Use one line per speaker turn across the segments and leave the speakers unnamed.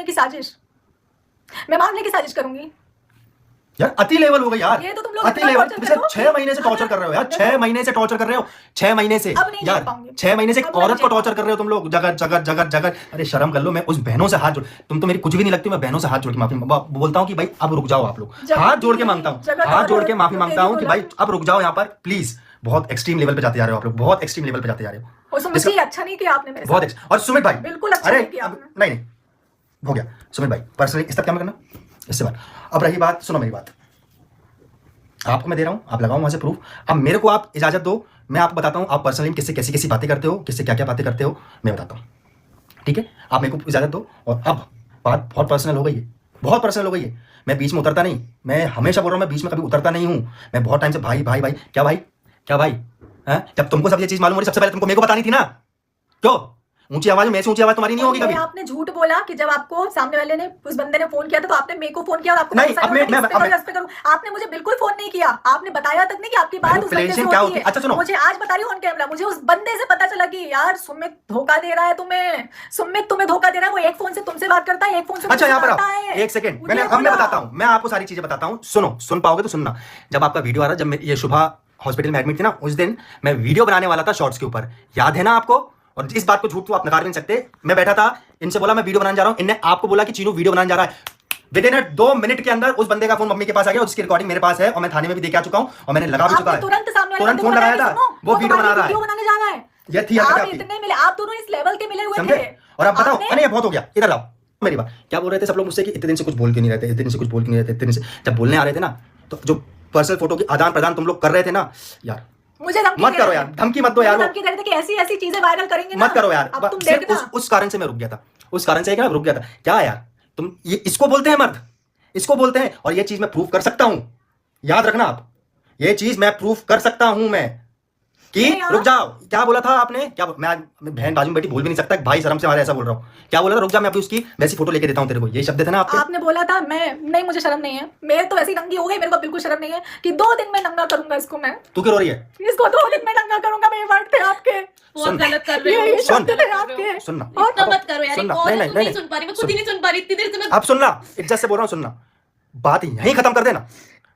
की साजिश, मैं मारने की साजिश करूंगी।
यार अति लेवल हो गई यार,
ये तो तुम लोग
अति लेवल। पिछले 6 महीने से टॉर्चर कर रहे हो यार, 6 महीने से टॉर्चर कर रहे हो, 6 महीने से यार, 6 महीने से एक औरत को टॉर्चर कर रहे हो तुम लोग, जगह जगह जगह जगह। अरे शर्म कर लो। मैं उस बहनों से हाथ जोड़, तुम तो मेरी कुछ भी नहीं लगती, मैं बहनों से हाथ जोड़ के माफी बोलता हूँ कि भाई अब रुक जाओ आप लोग, हाथ जोड़ के मांगता हूँ, हाथ जोड़ के माफी मांगता हूँ कि भाई अब रुक जाओ यहाँ पर प्लीज। बहुत एक्सट्रीम लेवल पे जाते जा रहे हो आप लोग, बहुत एक्सट्रीम लेवल पे जाते जा रहे हो।
अच्छा नहीं किया आपने मेरे साथ,
बहुत। और सुमित भाई
बिल्कुल अच्छा नहीं किया आपने।
नहीं हो गया सुमित भाई, पर्सनली इस तक क्या करना इससे बात। अब रही बात, सुनो मेरी बात, आपको मैं दे रहा हूं, आप लगाओ वहां से प्रूफ। अब मेरे को आप इजाजत दो, मैं आपको बताता हूं आप पर्सनली किससे कैसी कैसी बातें करते हो, किससे क्या क्या बातें करते हो, मैं बताता हूं, ठीक है? आप मेरे को इजाजत दो। और अब बात बहुत पर्सनल हो गई है, बहुत पर्सनल हो गई है। मैं बीच में उतरता नहीं, मैं हमेशा बोल रहा हूं, मैं बीच में कभी उतरता नहीं हूं। मैं बहुत टाइम से भाई भाई भाई, क्या भाई क्या भाई है? जब तुमको सब ये चीज मालूम हो रही, सबसे पहले तुमको मेरे को बतानी थी ना। क्यों ऊंची आवाज में, मेरे से ऊंची आवाज तुम्हारी नहीं होगी कभी।
आपने झूठ बोला कि जब आपको सामने वाले ने, उस बंदे ने फोन किया था तो आपने मेरे को फोन किया और आपको
नहीं,
आपने मुझे बिल्कुल फोन नहीं किया, आपने बताया तक नहीं कि आपकी बात उस बंदे से होती है।
अच्छा सुनो,
मुझे आज बता रही हूँ ऑन कैमरा, मुझे उस बंदे से पता चला कि यार सुमित धोखा दे रहा है तुम्हें, सुमित तुम्हें धोखा दे रहा है। वो एक फोन से तुमसे बात करता है, एक फोन से।
अच्छा यहाँ पर एक सेकंड, मैं बताता हूँ, मैं आपको सारी चीजें बताता हूँ। सुनो, सुन पाओगे तो सुनना। जब आपका वीडियो आ रहा, जब ये शुभा हॉस्पिटल में एडमिट थी ना, उस दिन मैं वीडियो बनाने वाला था शॉर्ट्स के ऊपर, याद है ना आपको? और इस बात को झूठ तो आप नकार भी नहीं सकते। मैं बैठा था, इनसे बोला मैं वीडियो बनाने जा रहा हूं, इनने आपको बोला कि चीनू वीडियो बनाने जा रहा है। विद इन 2 मिनट के अंदर उस बंदे का फोन मम्मी के पास आ गया, उसकी रिकॉर्डिंग मेरे पास है और मैं थाने में भी देके आ चुका हूं और मैंने लगा भी चुका है। तुरंत फोन लगाया था, वो वीडियो बना रहा है। ये थी
इतने मिले, आप दोनों इस लेवल के मिले हुए थे।
और आप बताओ, अरे बहुत हो गया, इधर आओ मेरी बात। क्या बोल रहे थे सब लोग मुझसे कि इतने दिन से कुछ बोल के नहीं रहते, इतने दिन से कुछ बोल के नहीं रहते, इतने दिन से जब बोलने आ रहे थे ना, तो जो पर्सनल फोटो की आदान प्रदान तुम लोग कर रहे थे ना यार,
मुझे
मत करो यार, धमकी मत दो यार,
धमकी दे रहे थे कि ऐसी ऐसी चीजें वायरल करेंगे ना,
मत करो यार।
अब तुम देखना।
उस कारण से मैं रुक गया था, उस कारण से क्या रुक गया था। क्या यार तुम, ये इसको बोलते हैं मर्द, इसको बोलते हैं। और ये चीज मैं प्रूव कर सकता हूं, याद रखना आप, ये चीज मैं प्रूव कर सकता हूं मैं कि रुक जाओ। क्या बोला था आपने? क्या मैं बहन बाजू में बैठी बोल भी नहीं सकता, भाई शर्म से हमारे ऐसा बोल रहा हूँ। क्या बोला था? रुक जा, मैं अभी उसकी वैसी फोटो लेके देता हूँ तेरे को, ये शब्द थे ना आपके?
आपने बोला था मैं नहीं, मुझे शर्म नहीं है, मेरे तो ऐसी नंगी हो गई, मेरे को बिल्कुल शर्म नहीं है कि 2 दिन में नंगा करूंगा इसको मैं।
तू क्यों रो रही है?
इसको 2 दिन में नंगा करूंगा मैं, ये वर्ड थे आपके।
बहुत गलत कर रहे हो,
ये शब्द थे आपके।
सुनना,
इतना मत करो यार,
नहीं
सुन पा रही, मैं खुद ही नहीं सुन पा रही इतनी देर से मैं।
अब सुनना, इज्जत से बोल रहा हूँ, सुनना, बात यहीं खत्म कर देना,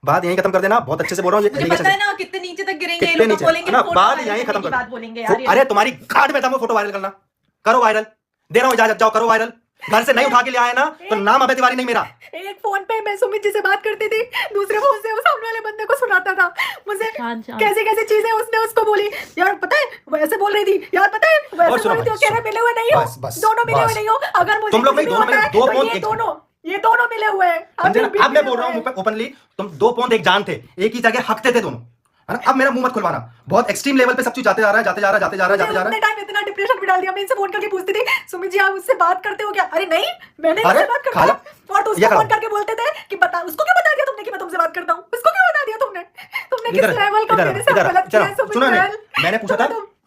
बात यहीं खत्म कर देना। बहुत अच्छे से बोल रहा हूँ,
मुझे पता है ना कितने नीचे तक गिरेंगे ये लोग, बोलेंगे
ना, बात यहीं खत्म कर
बोलेंगे।
अरे तुम्हारी गाड़ में था वो फोटो वायरल करना, करो वायरल, दे रहा हूँ इजाजत, जाओ करो वायरल। घर से नहीं उठा के ले आए ना तो नाम अभय तिवारी नहीं मेरा।
एक फोन पे मैं सुमित जी से बात करती थी, दूसरे फोन से वो सामने वाले बंदे को सुनाता था मुझे कैसे कैसे चीजें उसने उसको बोली। यार पता है वैसे बोल रही थी, यार पता है वैसे बोल रही थी, कह रहे मिले हुए नहीं हो, दोनों मिले हुए नहीं हो। अगर मुझे
तुम लोग नहीं, दोनों मिले, 2 फोन,
ये दोनों मिले हुए हैं।
अब मैं बोल रहा हूँ ओपनली, तुम 2 पौंध एक जान थे, एक ही जगह हकते थे दोनों, है ना? अब मेरा मुंह मत खुलवाना, बहुत एक्सट्रीम लेवल पे सब चीज जाते जा रहा है, जाते जा रहा है।
टाइम इतना डिप्रेशन में डाल दिया। मैं इनसे फोन करके पूछती थी, सुमित जी आप उससे बात करते हो क्या? अरे नहीं, मैंने इससे बात करता हूं। और तो उसको फोन करके बोलते थे कि बता, उसको क्यों बता दिया तुमने कि मैं तुमसे बात करता हूं? उसको क्यों बता दिया तुमने? तुमने किस लेवल का मेरे साथ गलत किया है सुमित?
सुनो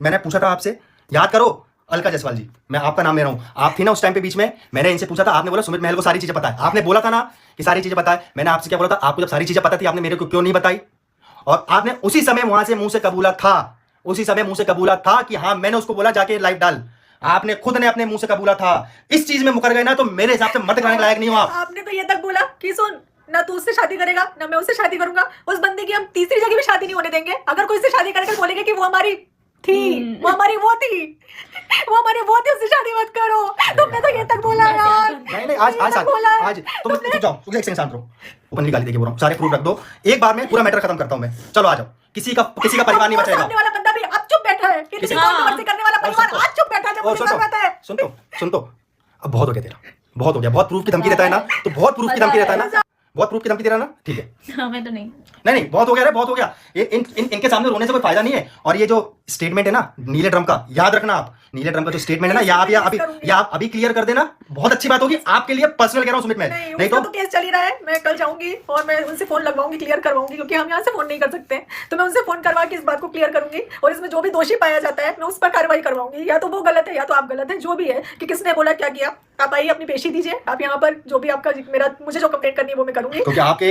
मैंने पूछा था आपसे, याद करो, अलका जायसवाल जी, मैं आपका नाम ले रहा हूँ, आप थी ना उस टाइम पे बीच में, मैंने इनसे पूछा था, आपने बोला सुमित महल को सारी चीजें पता है। आपने बोला था ना कि सारी चीजें पता है। मैंने आपसे क्या बोला था? आपको जब सारी चीजें पता थी आपने मेरे को क्यों नहीं बताई? और आपने उसी समय वहां से मुंह से कबूला था, उसी समय मुंह से कबूला था कि हाँ मैंने उसको बोला जाके लाइव डाल। आपने खुद ने अपने मुंह से कबूला था। इस चीज में मुकर गए ना तो मेरे हिसाब से मर्द कराने के लायक नहीं हो आप।
आपने तो ये तक बोला कि सुन, ना तू उससे शादी करेगा ना मैं उससे शादी करूंगा, उस बंदे की हम तीसरी जगह भी शादी नहीं होने देंगे। अगर कोई उससे शादी करके बोलेंगे कि वो हमारी थी, वो हमारी वो थी, वो हमारी वो थी, उससे शादी मत करो। तुमने तो ये तक बोला यार।
नहीं आज तुम जाओ, एक सेकंड शांत रहो, ओपनली गाली देके बोल रहा हूं, सारे प्रूफ रख दो, एक बार में पूरा मैटर खत्म करता हूं मैं। चलो आ जाओ, किसी का परिवार नहीं बचेगा।
सामने वाला बंदा भी अब चुप बैठा है, किसी कंट्रोवर्सी करने वाला परिवार आज चुप बैठा है जब मुझे जरूरत है।
सुन तो अब बहुत हो गया तेरा, बहुत हो गया, बहुत प्रूफ की धमकी देता है ना, तो बहुत प्रूफ की धमकी देता है ना, बहुत प्रूफ की धमकी दे रहा ना, ठीक है?
मैं तो नहीं,
बहुत हो गया रे, बहुत हो गया। ये इनके सामने रोने से कोई फायदा नहीं है। और ये जो स्टेटमेंट है ना नीले ड्रम का, याद रखना आप, नीले ड्रम का जो स्टेटमेंट है ना, या अभी क्लियर कर देना, बहुत अच्छी बात होगी आपके लिए। पर्सनल कह रहा हूं सुमित मैं, नहीं तो
केस चल ही रहा है। मैं कल जाऊंगी और मैं उनसे फोन लगवाऊंगी, क्लियर करवाऊंगी, क्योंकि हम यहाँ से फोन नहीं कर सकते। तो मैं उनसे फोन करवा के इस बात को क्लियर करूंगी और इसमें जो भी दोषी पाया जाता है मैं उस पर कार्रवाई करवाऊंगी। या तो वो गलत है या तो आप गलत है, जो भी है कि किसने बोला क्या किया। आप आइए अपनी पेशी दीजिए, आप यहाँ पर जो भी आपका मुझे जो कंप्लेंट करनी है वो मैं करूंगी।
क्योंकि आपके